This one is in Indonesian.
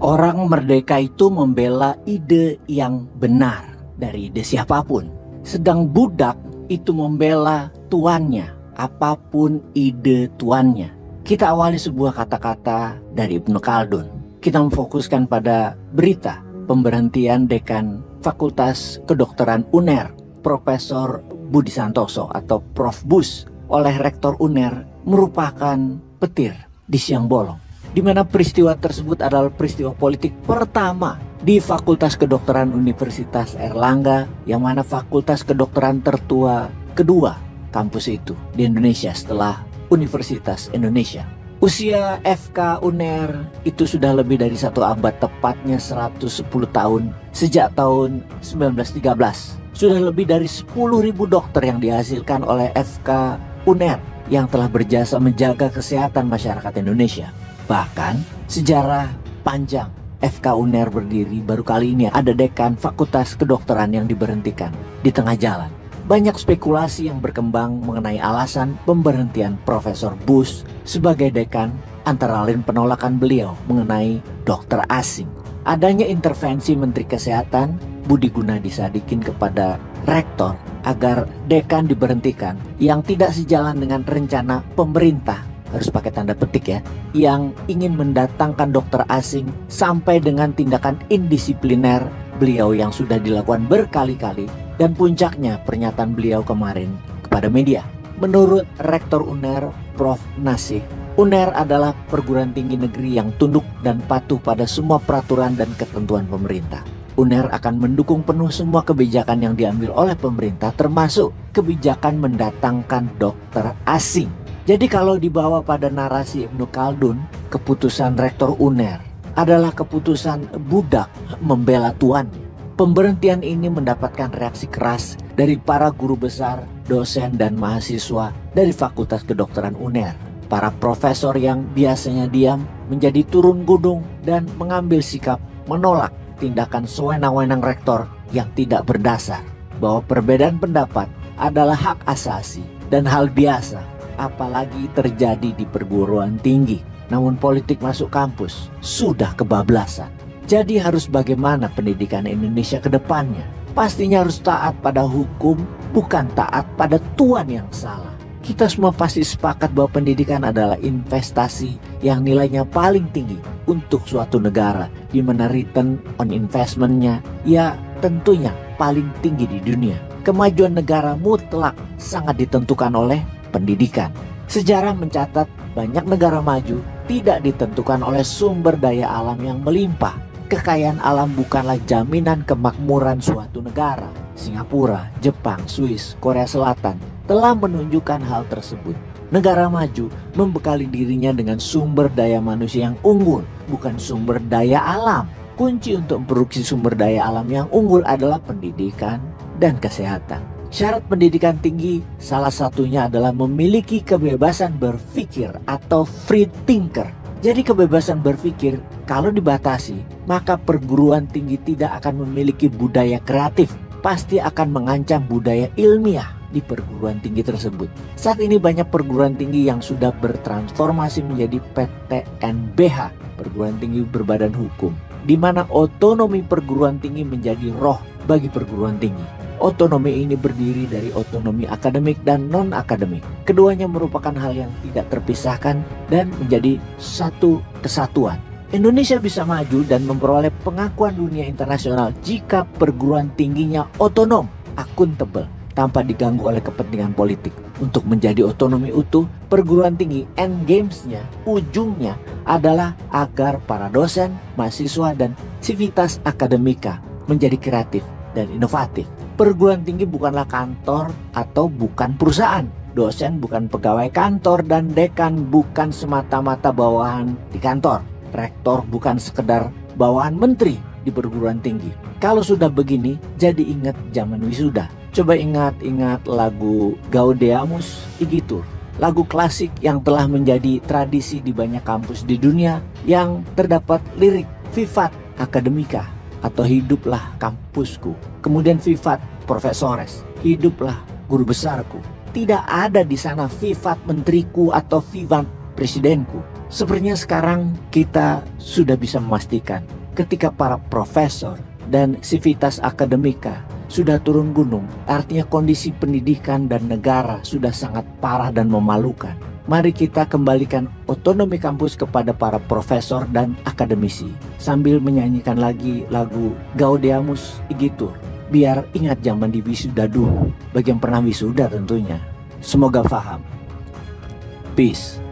Orang merdeka itu membela ide yang benar dari ide siapapun. Sedang budak itu membela tuannya, apapun ide tuannya. Kita awali sebuah kata-kata dari Ibnu Khaldun. Kita memfokuskan pada berita pemberhentian Dekan Fakultas Kedokteran UNER, Profesor Budi Santoso atau Prof. Bus oleh Rektor UNER merupakan petir di siang bolong, di mana peristiwa tersebut adalah peristiwa politik pertama di Fakultas Kedokteran Universitas Airlangga, yang mana fakultas kedokteran tertua kedua kampus itu di Indonesia setelah Universitas Indonesia. Usia FK UNER itu sudah lebih dari 1 abad, tepatnya 110 tahun. Sejak tahun 1913 sudah lebih dari 10.000 dokter yang dihasilkan oleh FK UNER yang telah berjasa menjaga kesehatan masyarakat Indonesia. Bahkan sejarah panjang FK UNER berdiri, baru kali ini ada dekan fakultas kedokteran yang diberhentikan di tengah jalan. Banyak spekulasi yang berkembang mengenai alasan pemberhentian Profesor Bus sebagai dekan, antara lain penolakan beliau mengenai dokter asing. Adanya intervensi Menteri Kesehatan Budi Gunadi Sadikin kepada rektor agar dekan diberhentikan yang tidak sejalan dengan rencana pemerintah, harus pakai tanda petik ya, yang ingin mendatangkan dokter asing sampai dengan tindakan indisipliner beliau yang sudah dilakukan berkali-kali, dan puncaknya pernyataan beliau kemarin kepada media. Menurut Rektor UNER, Prof. Nasih, UNER adalah perguruan tinggi negeri yang tunduk dan patuh pada semua peraturan dan ketentuan pemerintah. UNER akan mendukung penuh semua kebijakan yang diambil oleh pemerintah, termasuk kebijakan mendatangkan dokter asing. Jadi kalau dibawa pada narasi Ibnu Khaldun, keputusan Rektor UNER adalah keputusan budak membela tuannya. Pemberhentian ini mendapatkan reaksi keras dari para guru besar, dosen, dan mahasiswa dari Fakultas Kedokteran UNER. Para profesor yang biasanya diam menjadi turun gunung dan mengambil sikap menolak tindakan sewenang-wenang rektor yang tidak berdasar, bahwa perbedaan pendapat adalah hak asasi dan hal biasa, apalagi terjadi di perguruan tinggi. Namun politik masuk kampus sudah kebablasan. Jadi harus bagaimana pendidikan Indonesia ke depannya? Pastinya harus taat pada hukum, bukan taat pada tuan yang salah. Kita semua pasti sepakat bahwa pendidikan adalah investasi yang nilainya paling tinggi untuk suatu negara, di mana return on investment-nya ya tentunya paling tinggi di dunia. Kemajuan negara mutlak sangat ditentukan oleh pendidikan. Sejarah mencatat banyak negara maju tidak ditentukan oleh sumber daya alam yang melimpah. Kekayaan alam bukanlah jaminan kemakmuran suatu negara. Singapura, Jepang, Swiss, Korea Selatan telah menunjukkan hal tersebut. Negara maju membekali dirinya dengan sumber daya manusia yang unggul, bukan sumber daya alam. Kunci untuk memproduksi sumber daya alam yang unggul adalah pendidikan dan kesehatan. Syarat pendidikan tinggi salah satunya adalah memiliki kebebasan berpikir atau free thinker. Jadi kebebasan berpikir kalau dibatasi, maka perguruan tinggi tidak akan memiliki budaya kreatif. Pasti akan mengancam budaya ilmiah di perguruan tinggi tersebut. Saat ini banyak perguruan tinggi yang sudah bertransformasi menjadi PTNBH, perguruan tinggi berbadan hukum, di mana otonomi perguruan tinggi menjadi roh bagi perguruan tinggi. Otonomi ini berdiri dari otonomi akademik dan non-akademik. Keduanya merupakan hal yang tidak terpisahkan dan menjadi satu kesatuan. Indonesia bisa maju dan memperoleh pengakuan dunia internasional jika perguruan tingginya otonom, akuntabel, tanpa diganggu oleh kepentingan politik. Untuk menjadi otonomi utuh, perguruan tinggi end games-nya, ujungnya adalah agar para dosen, mahasiswa, dan civitas akademika menjadi kreatif dan inovatif. Perguruan tinggi bukanlah kantor atau bukan perusahaan. Dosen bukan pegawai kantor dan dekan bukan semata-mata bawahan di kantor. Rektor bukan sekedar bawahan menteri di perguruan tinggi. Kalau sudah begini, jadi ingat zaman wisuda. Coba ingat lagu Gaudeamus Igitur, lagu klasik yang telah menjadi tradisi di banyak kampus di dunia, yang terdapat lirik Vivat Academica atau hiduplah kampusku. Kemudian Vivat Professores, hiduplah guru besarku. Tidak ada di sana Vivat menteriku atau Vivat presidenku. Sepertinya sekarang kita sudah bisa memastikan ketika para profesor dan sivitas akademika sudah turun gunung, artinya kondisi pendidikan dan negara sudah sangat parah dan memalukan. Mari kita kembalikan otonomi kampus kepada para profesor dan akademisi, sambil menyanyikan lagi lagu Gaudeamus Igitur, biar ingat zaman di wisuda dulu, bagi yang pernah wisuda tentunya. Semoga paham. Peace.